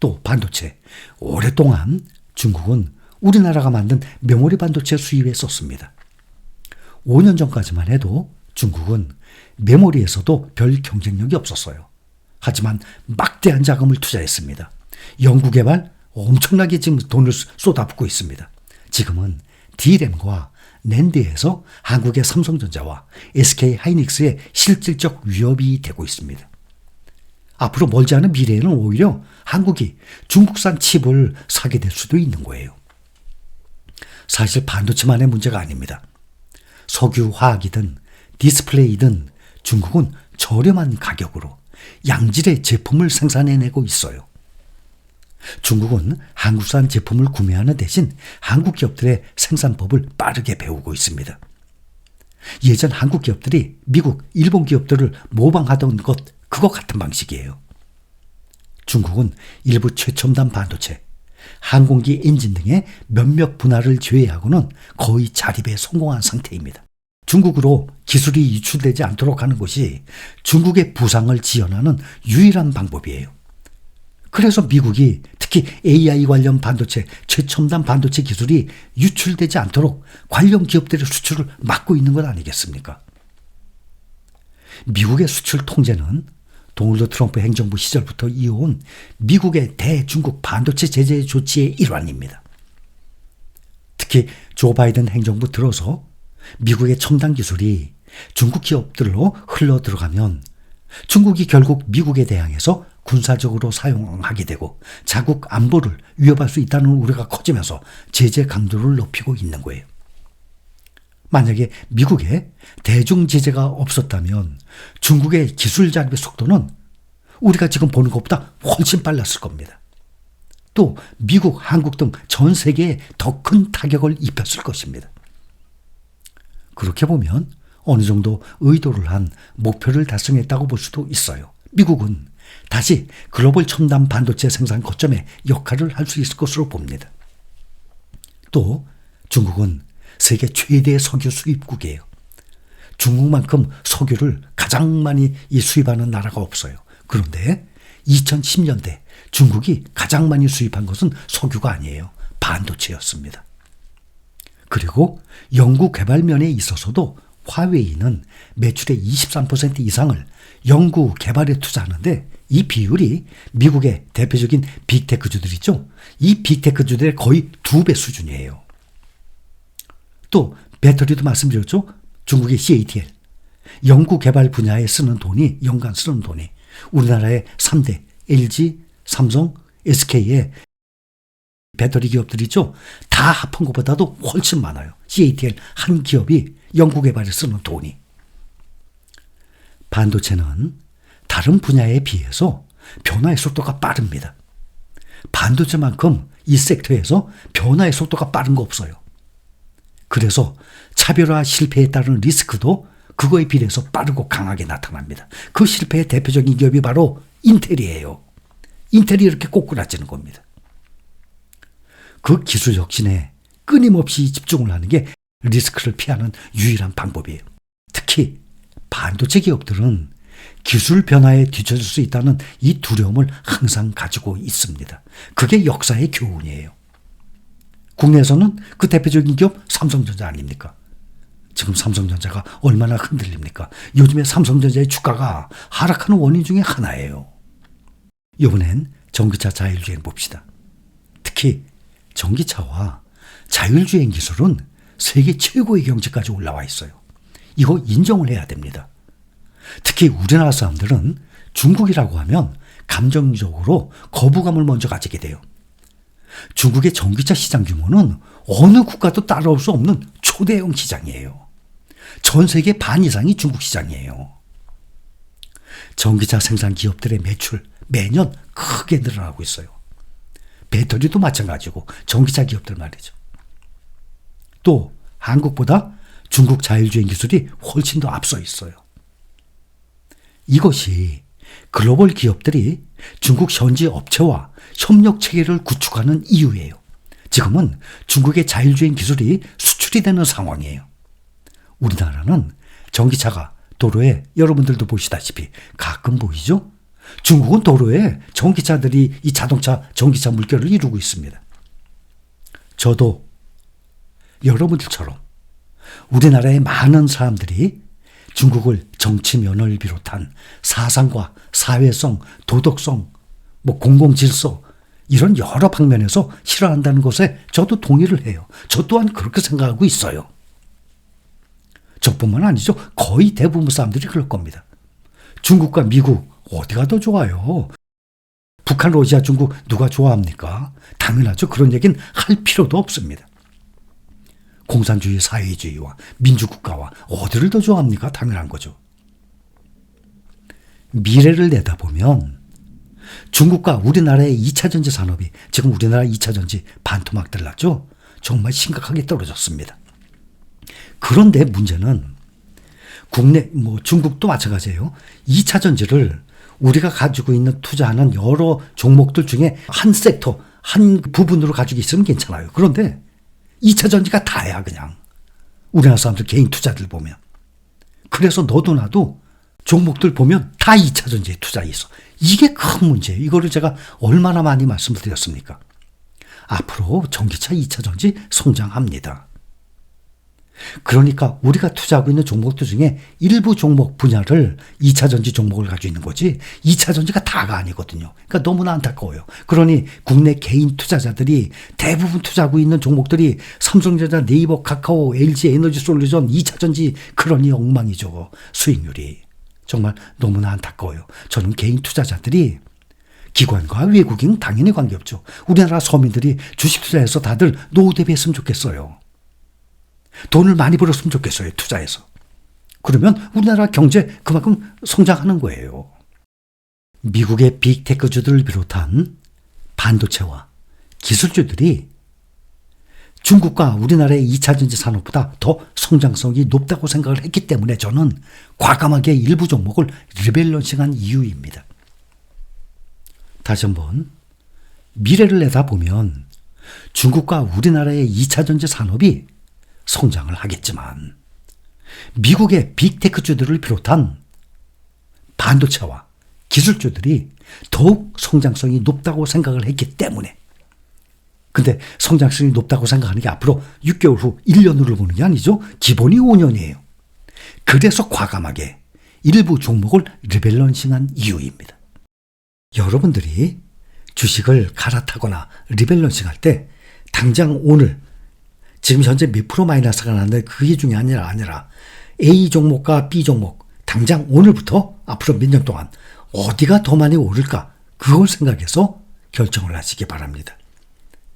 또 반도체. 오랫동안 중국은 우리나라가 만든 메모리 반도체 수입에 썼습니다. 5년 전까지만 해도 중국은 메모리에서도 별 경쟁력이 없었어요. 하지만 막대한 자금을 투자했습니다. 연구개발 엄청나게 지금 돈을 쏟아붓고 있습니다. 지금은 D램과 낸드에서 한국의 삼성전자와 SK하이닉스의 실질적 위협이 되고 있습니다. 앞으로 멀지 않은 미래에는 오히려 한국이 중국산 칩을 사게 될 수도 있는 거예요. 사실 반도체만의 문제가 아닙니다. 석유, 화학이든 디스플레이든 중국은 저렴한 가격으로 양질의 제품을 생산해내고 있어요. 중국은 한국산 제품을 구매하는 대신 한국 기업들의 생산법을 빠르게 배우고 있습니다. 예전 한국 기업들이 미국, 일본 기업들을 모방하던 그거 같은 방식이에요. 중국은 일부 최첨단 반도체, 항공기 엔진 등의 몇몇 분야를 제외하고는 거의 자립에 성공한 상태입니다. 중국으로 기술이 유출되지 않도록 하는 것이 중국의 부상을 지연하는 유일한 방법이에요. 그래서 미국이 특히 AI 관련 반도체, 최첨단 반도체 기술이 유출되지 않도록 관련 기업들의 수출을 막고 있는 것 아니겠습니까? 미국의 수출 통제는 도널드 트럼프 행정부 시절부터 이어온 미국의 대중국 반도체 제재 조치의 일환입니다. 특히 조 바이든 행정부 들어서 미국의 첨단 기술이 중국 기업들로 흘러 들어가면 중국이 결국 미국에 대항해서 군사적으로 사용하게 되고 자국 안보를 위협할 수 있다는 우려가 커지면서 제재 강도를 높이고 있는 거예요. 만약에 미국에 대중 제재가 없었다면 중국의 기술 자립의 속도는 우리가 지금 보는 것보다 훨씬 빨랐을 겁니다. 또 미국, 한국 등 전 세계에 더 큰 타격을 입혔을 것입니다. 그렇게 보면 어느 정도 의도를 한 목표를 달성했다고 볼 수도 있어요. 미국은 다시 글로벌 첨단 반도체 생산 거점의 역할을 할 수 있을 것으로 봅니다. 또 중국은 세계 최대의 석유 수입국이에요. 중국만큼 석유를 가장 많이 수입하는 나라가 없어요. 그런데 2010년대 중국이 가장 많이 수입한 것은 석유가 아니에요. 반도체였습니다. 그리고 연구 개발 면에 있어서도 화웨이는 매출의 23% 이상을 연구 개발에 투자하는데 이 비율이 미국의 대표적인 빅테크주들 있죠. 이 빅테크주들의 거의 2배 수준이에요. 또 배터리도 말씀드렸죠. 중국의 CATL 연구 개발 분야에 쓰는 돈이 연간 쓰는 돈이 우리나라의 3대 LG, 삼성, SK의 배터리 기업들이죠. 다 합한 것보다도 훨씬 많아요. CATL 한 기업이 연구 개발에 쓰는 돈이. 반도체는 다른 분야에 비해서 변화의 속도가 빠릅니다. 반도체만큼 이 섹터에서 변화의 속도가 빠른 거 없어요. 그래서 차별화 실패에 따른 리스크도 그거에 비례해서 빠르고 강하게 나타납니다. 그 실패의 대표적인 기업이 바로 인텔이에요. 인텔이 이렇게 꼬꾸라지는 겁니다. 그 기술 혁신에 끊임없이 집중을 하는 게 리스크를 피하는 유일한 방법이에요. 특히 반도체 기업들은 기술 변화에 뒤처질 수 있다는 이 두려움을 항상 가지고 있습니다. 그게 역사의 교훈이에요. 국내에서는 그 대표적인 기업 삼성전자 아닙니까? 지금 삼성전자가 얼마나 흔들립니까? 요즘에 삼성전자의 주가가 하락하는 원인 중에 하나예요. 이번엔 전기차 자율주행 봅시다. 특히 전기차와 자율주행 기술은 세계 최고의 경지까지 올라와 있어요. 이거 인정을 해야 됩니다. 특히 우리나라 사람들은 중국이라고 하면 감정적으로 거부감을 먼저 가지게 돼요. 중국의 전기차 시장 규모는 어느 국가도 따라올 수 없는 초대형 시장이에요. 전 세계 반 이상이 중국 시장이에요. 전기차 생산 기업들의 매출 매년 크게 늘어나고 있어요. 배터리도 마찬가지고 전기차 기업들 말이죠. 또 한국보다 중국 자율주행 기술이 훨씬 더 앞서 있어요. 이것이 글로벌 기업들이 중국 현지 업체와 협력 체계를 구축하는 이유예요. 지금은 중국의 자율주행 기술이 수출이 되는 상황이에요. 우리나라는 전기차가 도로에 여러분들도 보시다시피 가끔 보이죠? 중국은 도로에 전기차들이 이 자동차, 전기차 물결을 이루고 있습니다. 저도 여러분들처럼 우리나라의 많은 사람들이 중국을 정치 면을 비롯한 사상과 사회성, 도덕성, 공공질서 이런 여러 방면에서 싫어한다는 것에 저도 동의를 해요. 저 또한 그렇게 생각하고 있어요. 저뿐만 아니죠. 거의 대부분 사람들이 그럴 겁니다. 중국과 미국 어디가 더 좋아요? 북한, 러시아, 중국 누가 좋아합니까? 당연하죠. 그런 얘기는 할 필요도 없습니다. 공산주의, 사회주의와 민주국가와 어디를 더 좋아합니까? 당연한 거죠. 미래를 내다보면 중국과 우리나라의 2차 전지 산업이 지금 우리나라 2차 전지 반토막 들났죠. 정말 심각하게 떨어졌습니다. 그런데 문제는 국내 중국도 마찬가지예요. 2차 전지를 우리가 가지고 있는 투자하는 여러 종목들 중에 한 섹터, 한 부분으로 가지고 있으면 괜찮아요. 그런데 2차 전지가 다야 그냥. 우리나라 사람들 개인 투자들 보면. 그래서 너도 나도 종목들 보면 다 2차 전지에 투자해 있어. 이게 큰 문제예요. 이거를 제가 얼마나 많이 말씀을 드렸습니까? 앞으로 전기차 2차 전지 성장합니다. 그러니까 우리가 투자하고 있는 종목들 중에 일부 종목 분야를 2차 전지 종목을 가지고 있는 거지 2차 전지가 다가 아니거든요. 그러니까 너무나 안타까워요. 그러니 국내 개인 투자자들이 대부분 투자하고 있는 종목들이 삼성전자, 네이버, 카카오, LG 에너지솔루션 2차 전지 그러니 엉망이죠. 수익률이. 정말 너무나 안타까워요. 저는 개인 투자자들이 기관과 외국인 당연히 관계없죠. 우리나라 서민들이 주식 투자해서 다들 노후 대비했으면 좋겠어요. 돈을 많이 벌었으면 좋겠어요. 투자해서. 그러면 우리나라 경제 그만큼 성장하는 거예요. 미국의 빅테크주들을 비롯한 반도체와 기술주들이 중국과 우리나라의 2차 전지 산업보다 더 성장성이 높다고 생각을 했기 때문에 저는 과감하게 일부 종목을 리밸런싱한 이유입니다. 다시 한번 미래를 내다보면 중국과 우리나라의 2차 전지 산업이 성장을 하겠지만 미국의 빅테크주들을 비롯한 반도체와 기술주들이 더욱 성장성이 높다고 생각을 했기 때문에 근데 성장성이 높다고 생각하는 게 앞으로 6개월 후 1년으로 보는 게 아니죠. 기본이 5년이에요. 그래서 과감하게 일부 종목을 리밸런싱한 이유입니다. 여러분들이 주식을 갈아타거나 리밸런싱할 때 당장 오늘 지금 현재 몇 프로 마이너스가 나는데 그게 중요한 게 아니라 A 종목과 B 종목 당장 오늘부터 앞으로 몇 년 동안 어디가 더 많이 오를까 그걸 생각해서 결정을 하시기 바랍니다.